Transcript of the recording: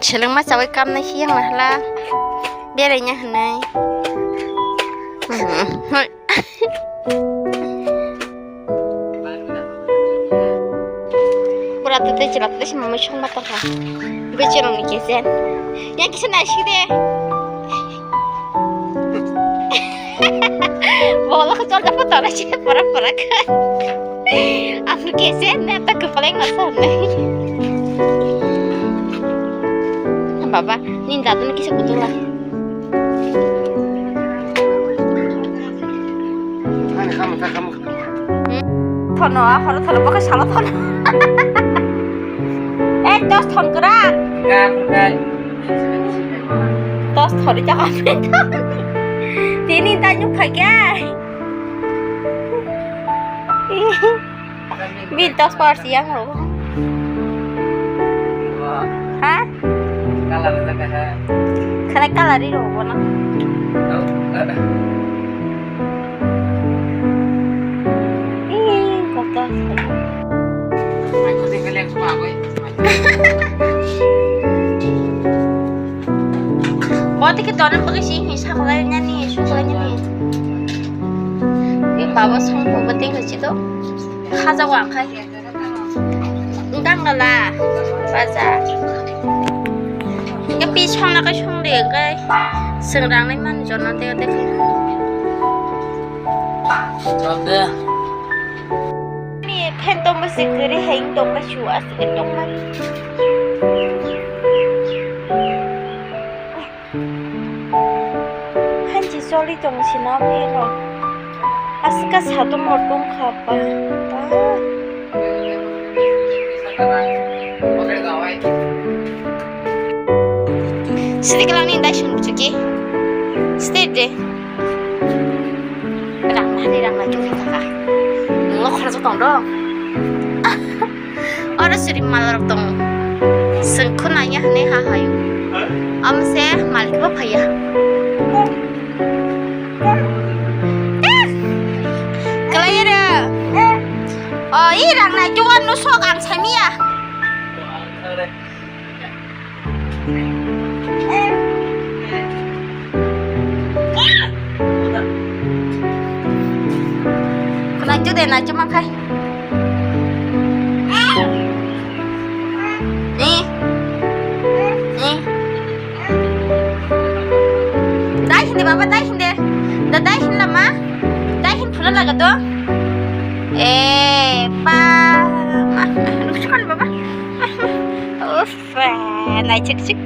सोलोंमा जाबाय कामनाय सिगां माहाला बेरायनो होननाय Berarti teh jelas teh sama macam apa kan? Becerong nih kesen. Yang kesen asyik deh. Bola kecuali dapat orang sih pura-pura kan. Aku kesen apa kepala nggak sana. Bapa, ninda tuh kisah kebetulan. Kamu. Thono, kalau thono pakai salah thono. Tos thon gerak. Tos thon di cakap itu. Tini tanya pakai. Bintos par siang loh. Hah? Kalah dekat. Karena kalah di loh, mana? Kotor. Aku tinggal yang semua gue. Berarti kita orang pakai sini, sakalanya nih, sukalanya nih. Ini bawa semua penting ke situ. Haza wang kai. Enggak lah, baca. Cái pi trong là cái trong để cái sừng răng lênมันจนnó tiêu tiêu. Ada. Ni pen tôm bớt xịt cái đấy hình tôm bớt chua xịt tôm bớt. Han chỉ cho đi trồng xin nó đi rồi. Aska sao tôm một tôm khapa. Sedikit lagi dah shun cuci. Sedikit deh. Rang lagi kakak. Lo harus tong dong. Orang suri malar tong. Sengkun aja nih hahayu. Am se malik apa ya? Kalau ya. Oh, irang na cuan nusok ang samia. Lanjut deh, lanjut makan. Nih. Dahin deh, Bapak dahin deh. Dah dahin lah, Ma. Dahin pula lah gitu. Pa. Ma, lucu kan, Bapak? Uff, nah cek-cek.